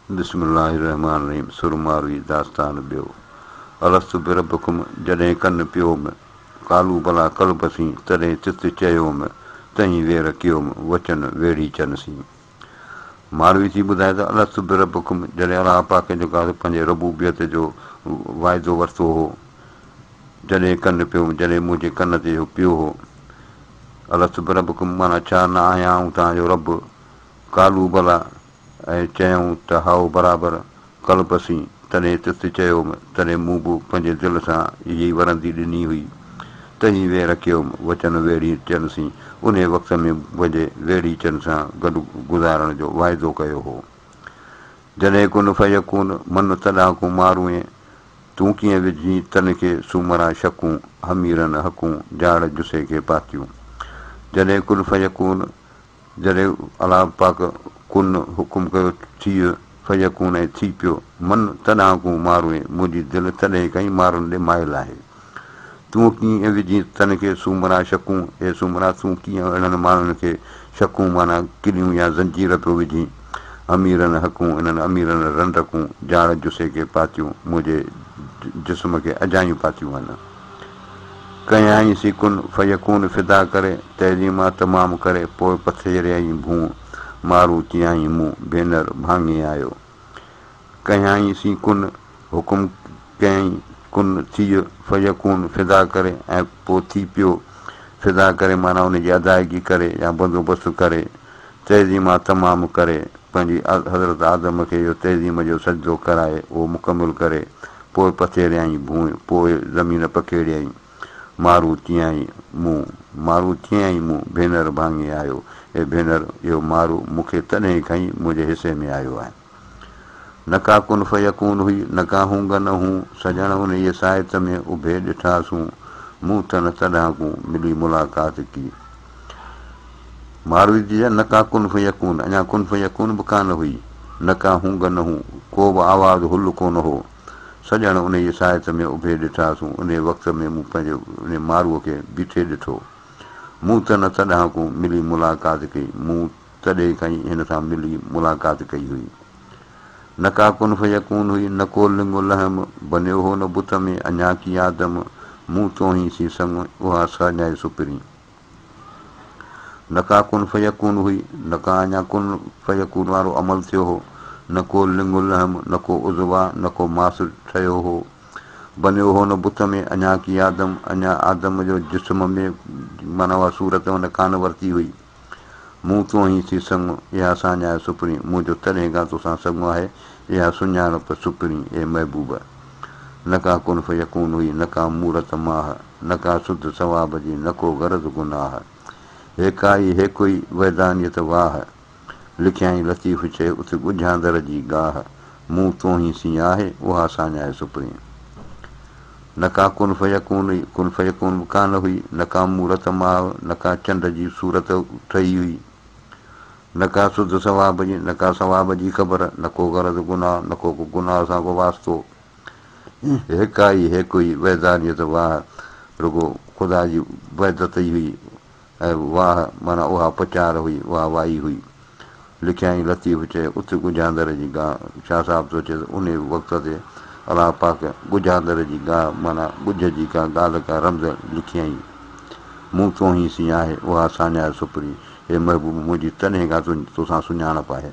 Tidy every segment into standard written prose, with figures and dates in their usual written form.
बिस्मिल्लाहिर्रहमानिर्रहीम। सुरमारवी दास्तान ॿियो। अलस्तु बिरब्बकुम जॾहिं कन पियोम कालू भला कल्बसी तॾहिं चित चयोम तई वेर कयोम वचन वेड़ी चनसी। मारवी थी ॿुधाए त अलस्तु बिरब्बकुम जॾहिं अलाह पाक जेका पंहिंजे रबूबियत जो वाइदो वरितो हो, जॾहिं कन पियो जॾहिं मुंहिंजे कन ते पियो हो। अलस्तु बिरब्बकुम माना छा न आहियां आऊं तव्हांजो रब। कालू भला ऐं चयूं त हाओ बराबरि कल्बसी तॾहिं चित चयोम तॾहिं मूं बि पंहिंजे दिलि सां इहा ई वरंदी ॾिनी हुई तई वेर कयोम वचन वेड़ी चनसी। उन वक़्त में मुंहिंजे वेड़ी चन सां गॾु गुज़ारण जो वाइदो कयो हो। जॾहिं कुन फयकून मन तॾां को मारूं तूं कीअं विझी तन खे सूमरा शकूं हमीरनि हकूं जाड़ जुसे खे पातियूं। जॾहिं कुन फयकून जॾहिं अलाह पाक कुन हुकुम कयो थी फयकून ऐं थी पियो मन तॾां को मारूं मुंहिंजी दिलि तॾहिं कई मारण ॾे माइल आहे। तूं कीअं विझी तन खे सूमरा शकूं हे सूमरा तूं कीअं अहिड़नि माण्हुनि खे शकूं माना किलियूं या ज़ंजीर पियो विझी अमीरनि हकूं इन्हनि अमीरनि रंडकूं जाड़ जुसे खे पातियूं मुंहिंजे जिस्म खे अजायूं पातियूं आहिनि। कयाई सी कुन फयकून फिदा करे तइलीमा तमामु करे पोइ पथेरियई भूं मारू चियाई मूं भेनर भाङे आयो। कयाई सी कुन हुकुम कयईं कुन थी फयकून फिदा करे ऐं पोइ थी पियो फिदा करे माना उनजी अदायगी करे या बंदोबस्तु करे तइलीमा तमामु करे पंहिंजी हज़रत आदम खे इहो तइलीम जो सजदो कराए उहो मुकमिल करे पोइ पथेरियई भूं पोइ ज़मीन पखेड़ियई मारू चियाई मूं भेनर भाङे आयो। हे भेनर इहो मारू मूंखे तॾहिं खां ई मुंहिंजे हिसे में आयो आहे। नका कुन फयकून हुई नका हूंग न हूं सॼण उन जे साहित में उभे ॾिठासूं मूं तन तॾां को मिली मुलाक़ात की। मारवी जी नका कुन फयकून अञा कुन फयकून बि कान हुई नका हूंग न हूं को बि आवाज़ु हुल कोन हो सॼण उन जे साहित में उभे ॾिठासूं उन वक़्त में मूं पंहिंजे उन मारूअ खे बीठे ॾिठो मूं तन तॾां को मिली मुलाक़ात कई मूं तॾहिं खां ई हिन सां मिली मुलाक़ात कई हुई। नका कुन फयकून हुई न को लिंग लहम बनियो हो न बुत में अञा की आदम मूं तो ई सी संग उहा साॼाए सुपिरी। नका कुन फयकून हुई नका अञा कुन फयकून वारो अमल थियो हो न को लिंग लहम न को उज़वा न को मास ठहियो हो बनियो हो न बुत में अञा की आदम अञा आदम जो जिस्म में माना उहा सूरत हुन कान वरिती हुई। मूं तो ई थी संग इहा साञाए सुपिरी मुंहिंजो तॾहिं खां तोसां संग आहे इहा सुञाणप सुपिरी ए महबूब। नका कुन फयकून हुई नका मूरत माह नका सुध सवाब जी न को गरज गुनाह हेकाई हेकोई वैदानियत वाह लिखियाई लतीफ़ चए उते ॻुझांदड़ जी गाह मूं तो ई सी आहे उहा साञाए सुपिरी। नका कुन फयकून हुई कुन फयकून बि कान हुई नका मूरत माह नका चंड जी सूरत ठही हुई नका सुध सवाब जी नका सवाब जी ख़बर न को गरज गुनाह न को गुनाह सां को वास्तो हेकाई हेकोई वैदानियत वाह रुगो ख़ुदा जी वैदत ई हुई ऐं वाह माना उहा पचार हुई उहा वाई हुई। लिखियाई लतीफ़ चए उते ॻुझांदड़ जी गाह छा साहिबु थो चए उन वक़्त ते अलाह पाक ॻुझांदड़ जी गाह माना ॻुझ जी का ॻाल्हि का रम्ज़ लिखियईं मूं तो ई सी आहे उहा साञाए सुपिरी हे महबूब मुंहिंजी तॾहिं खां तोसां सुञाणप आहे।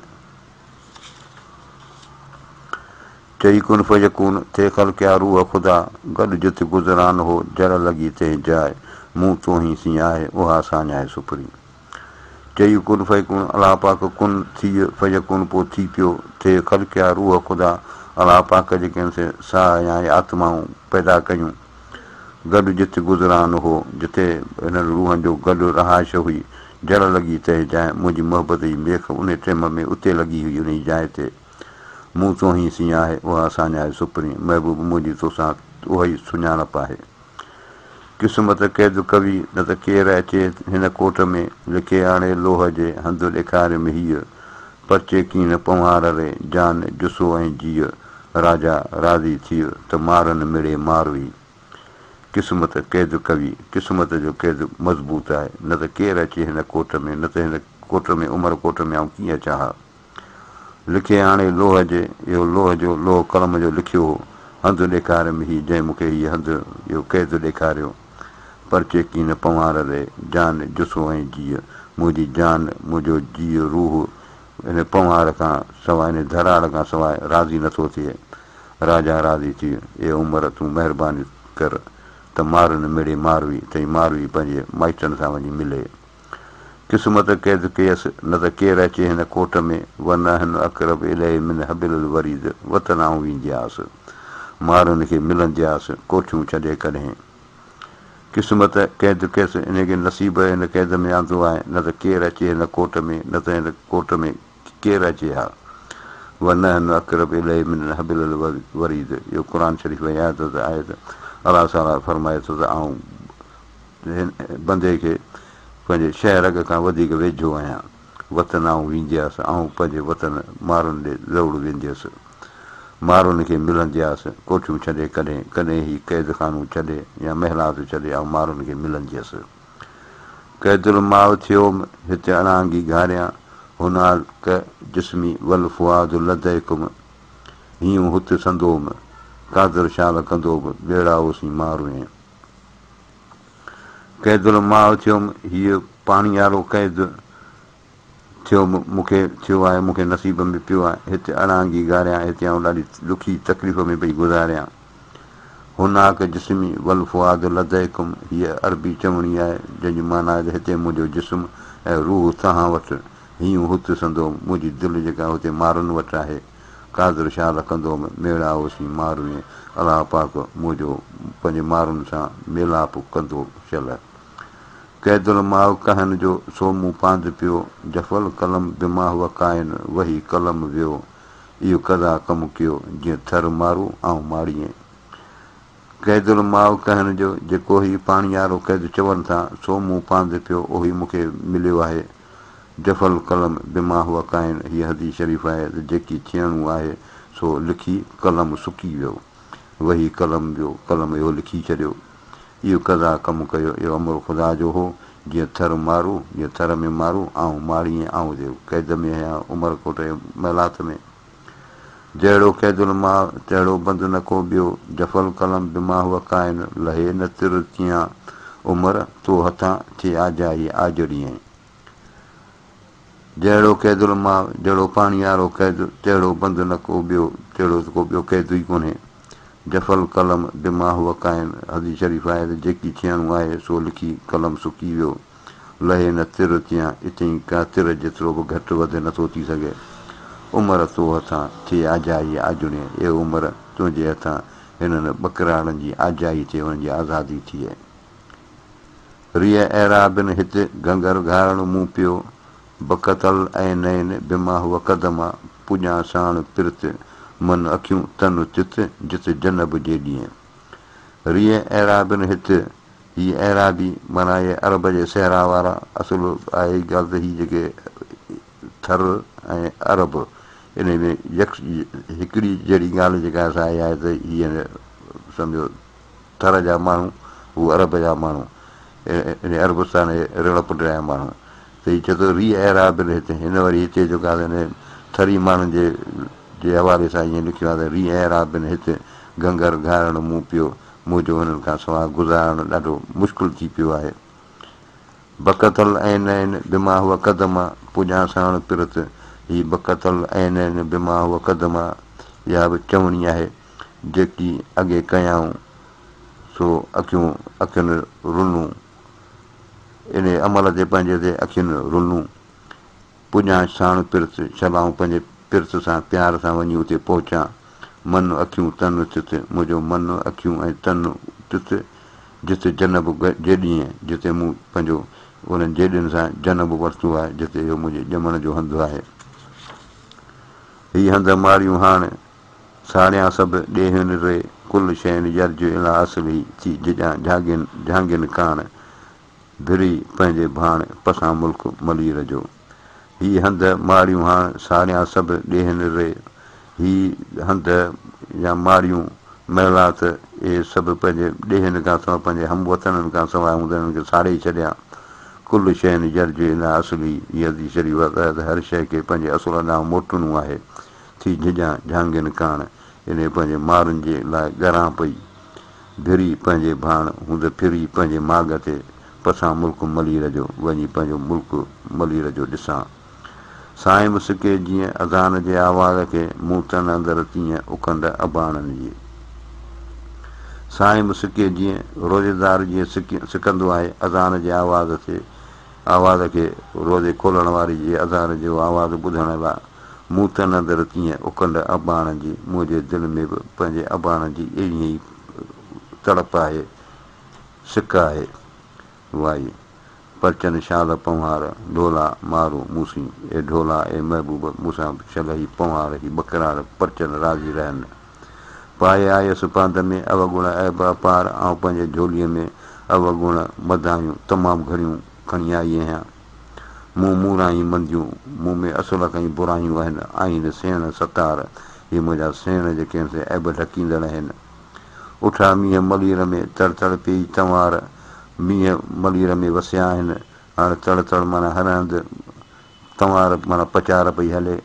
चई कुन फयकून थे ख़लक़िया रूह ख़ुदा गॾु जिते गुज़रान हो जड़ लॻी तंहिं जाइ मूं तो ई सी आहे उहा साञाए सुपिरी। चई कुन फयकून अलाह पाक कुन थी फयकून पोइ थी पियो थे ख़लक़िया रूह ख़ुदा अलाह पाक जेके से साह या आत्माऊं पैदा कयूं गॾु जिते गुज़रान हो जिते हिन रूहनि जो गॾु रहाइश हुई जड़ लॻी तंहिं जाइ मुंहिंजी मोहबत जी मेख उन टाइम में उते लॻी हुई उन जाइ ते मूं तो ई सी आहे उहा साञाए सुपिरी महबूब मुंहिंजी तोसां उहा ई सुञाणप आहे। क़िस्मत क़ैद कवि न त केरु अचे हिन कोट में लिखे आणे लोह जे हंधु ॾेखारे में हीअ परचे कीन पंवार रे जान जुसो ऐं जीअ राजा राज़ी थी त मारनि मिड़े मारवी। क़िस्मत क़ैद कवि क़िस्मत जो क़ैद मज़बूत आहे न त केरु अचे हिन कोट में न त हिन कोट में उमिरि कोट में आउं कीअं चाहियां लिखे हाणे लोह जे इहो लोह जो लोह कलम जो लिखियो हो हंधु ॾेखारे में हीउ जंहिं मूंखे हीअ हंधु इहो क़ैद ॾेखारियो परचे की न पवार रे जान जुसो ऐं जीअ मुंहिंजी जान मुंहिंजो जीअ रूह इन पवार खां सवाइ इन धराड़ खां सवाइ राज़ी नथो थिए राजा राज़ी थी ए उमिरि तूं महिरबानी कर त मारुनि मिड़े मारवी तई मारवी पंहिंजे माइटनि सां वञी मिले क़िस्मत क़ैद कयसि न त केरु अचे हिन कोट में वन हिन अकरब इलाही मिन हबिल वरीद वतन आऊं वेंदी आयसि मारुनि खे मिलंदी आयसि कोठियूं छॾे कॾहिं क़िस्मत क़ैद कयसि इनखे नसीब हिन क़ैद में आंदो आहे न त केरु अचे हिन कोट में न त हिन कोट में केरु अचे हा वन हिन अकरब इलाही मिन हबिल वरीद इहो क़ुर शरीफ़ यादि त आहे त अलाह ताला फरमाए थो त आऊं हिन बंदे खे पंहिंजे शहर खां वधीक वेझो आहियां वतन आऊं वेंदी हुअसि ऐं पंहिंजे वतन मारुनि ॾे ज़रूरु वेंदी हुअसि मारुनि खे मिलंदी हुअसि कोठियूं छॾे कॾहिं कॾहिं ही क़ैद खानूं छॾे या महिलात छॾे ऐं मारुनि खे मिलंदी हुअसि क़ैदुल माउ थियो हिते अणांगी घारियां हुनार क जिस्मी वल फुआद लदे कुम हीअं हुते संदोम कादर शाल कंदो बि ॿेड़ा ओसीं मारूं क़ैदुल माउ थियुमि हीअ पाणी वारो क़ैद थियो मूंखे थियो आहे मूंखे नसीब में पियो आहे हिते अणांगी घारियां हिते आउं ॾाढी ॾुखी तकलीफ़ में पई गुज़ारियां हुनाक जिस्मी वल फुआद लदे कुम हीअ अरबी चवणी आहे जंहिंजी माना आहे हिते मुंहिंजो जिस्म ऐं रूह तव्हां वटि हीअं हुते संदो मुंहिंजी दिलि जेका हुते मारुनि वटि आहे कादर शाल कंदो मेड़ा ओसीं मारूं अलाह पाक मुंहिंजो पंहिंजे मारुनि सां मेलाप कंदो शल क़ैदुल माउ कहन जो सो मूं पांधि पियो जफ़ल कलम दिमाग़ वकाइन वही कलम वियो इहो कदा कमु कयो जीअं थर मारूं ऐं माड़ीअ क़ैदुल माउ कहन जो जेको ही पाणी वारो क़ैद चवनि था सो मूं पांधि पियो उहो मूंखे मिलियो आहे जफ़ल कलम दिमाग़ वकाइन हीअ हदीस शरीफ़ आहे त जेकी थियणो आहे सो लिखी कलम सुकी वियो वही कलम वियो कलम इहो लिखी छॾियो इहो कदा कमु कयो इहो अमर ख़ुदा जो हो जीअं थर मारूं जीअं थर में मारूं ऐं माड़ीअ ऐं क़ैद में या उमरकोट महिलात में जहिड़ो क़ैदुल माउ तहिड़ो बंदि न को ॿियो जफ़ल कलम दिमाग़ वकाइन लहे न तिर थियां उमिरि तो हथां थिए आजाई आजड़ीअ जहिड़ो क़ैदुल माउ जहिड़ो पाणी वारो क़ैद तहिड़ो बंदि न को ॿियो तहिड़ो को ॿियो क़ैद ई कोन्हे जफ़ल कलम दिमाग़ वकाइन हदीस शरीफ़ आहे त जेकी थियणो आहे सो लिखी कलम सुकी वियो लहे न तिर थियां इते ई का तिर जेतिरो बि घटि वधि नथो थी सघे उमिरि तो हथां थिए आजाई आजुड़े ए उमिरि तुंहिंजे हथां हिननि ॿकराड़नि जी आजाई थिए हुननि जी आज़ादी थिए रिय ऐराबिन हिते गंगर घारणो मूं पियो बकतल ऐं नैन दिमाग़ व कदमा पुॼा साण पिरत मन अखियूं तन चित जित जनब जे ॾींहुं रिय ऐराबिन हिते हीअ ऐराबी माना इहे अरब जे सहरा वारा असुलु आहे हीअ ॻाल्हि त हीअ जेके थर ऐं अरब इन में हिकिड़ी जहिड़ी ॻाल्हि जेका असां आहे त हीअ सम्झो थर जा माण्हू हू अरब जा माण्हू इन अरबस्तान जे रिण पुट जा माण्हू त हीअ चए थो री ऐराबिन हिते हिन वरी हिते जेको आहे हिन थरी माण्हुनि जे हवाले सां ईअं लिखियो आहे त री ऐराबिन हिते गंगर घारणु मूं पियो मुंहिंजो हुननि खां सवाइ गुज़ारणु ॾाढो मुश्किल थी पियो आहे बकतल ऐं नैन दिमाग़ व कदमा पुॼा साण पिरत हीअ बकतल ऐं नैन दिमाग़ व कदमा इहा बि चवणी आहे जेकी अॻे कयाऊं सो अखियुनि रुनूं इन अमल ते पंहिंजे ते अखियुनि रुनूं पुॼा साण पिरत छलाऊं पंहिंजे पिरत सां प्यार सां वञी उते पहुचां मन अखियूं तन तित मुंहिंजो मन अखियूं ऐं तन तित जिते जनब जेॾीअं जिते मूं पंहिंजो उन्हनि जेॾियुनि सां जनब वरितो आहे जिते इहो मुंहिंजे ॼमण जो हंधु आहे हीअ हंधि मारियूं हाणे साड़ियां सभु ॾेहिनि रे कुल शयुनि यर्ज इला असली थी जिजां झांगियुनि कान भिरी पंहिंजे भाण पसां मुल्क मलीर जो हीअ हंधि मारियूं हाणे साड़ियां सभु ॾेहिनि रे हीअ हंधि या मारियूं महिलात इहे सभु पंहिंजे ॾेहिनि खां सवाइ पंहिंजे हमवतननि खां सवाइ हूंदनि खे साड़े छॾिया कुल शइ जर्ज इन असली यदी शरीफ़ त हर शइ खे पंहिंजे असुल ॾांहुं मोटणो आहे थी झिझां झांगियुनि काण इन पंहिंजे मारुनि जे लाइ ॻरां पई भिरी पंहिंजे भाण हूंद फिरी पंहिंजे माॻ ते पसां मुल्क मलीर जो वञी पंहिंजो मुल्क मलीर जो ॾिसां साईं मुसिके जीअं अज़ान जे आवाज़ खे मूं तन अंदरि तीअं उखंड अबाणनि जी साईं मुसिके जीअं रोज़ेदार जीअं सिकंदो आहे अज़ान जे आवाज़ खे रोज़े खोलण वारी जे अज़ान जो आवाज़ु ॿुधण लाइ मूं तन अंदरि तीअं उखंड अबाणनि जी मुंहिंजे दिलि में बि पंहिंजे अबाणनि जी अहिड़ी ई तड़प आहे सिक आहे वाई परचन शाल पंवार ढोला मारू मूसी ए ढोला ए महबूब मूंसां छल ई पंवार ई बकरार परचन राज़ी रहनि पाए आयसि पांद में अवगुण ऐब अपार ऐं पंहिंजे झोलीअ में अवगुण मधायूं तमामु घणियूं खणी आई आहियां मूं मूराई मंदियूं मूं में असुल खां ई बुरायूं आहिनि आहिनि सेण सतार इहे मुंहिंजा सेण जेके आहिनि से ऐब ढकींदड़ आहिनि उठा मींहं मलीर में तड़ तड़ पई तंवार मींहं मलीर में वसिया आहिनि हाणे तड़ तड़ माना हर हंधि तंवार माना पचार पई हले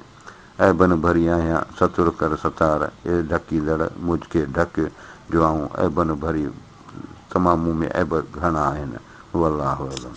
ऐबन भरी आहियां सतुर कर सतार ए ढकींदड़ मुझ खे ढक जो ऐं ऐबन भरी तमामु मूं में ऐब घणा आहिनि वल्लाहु अलम।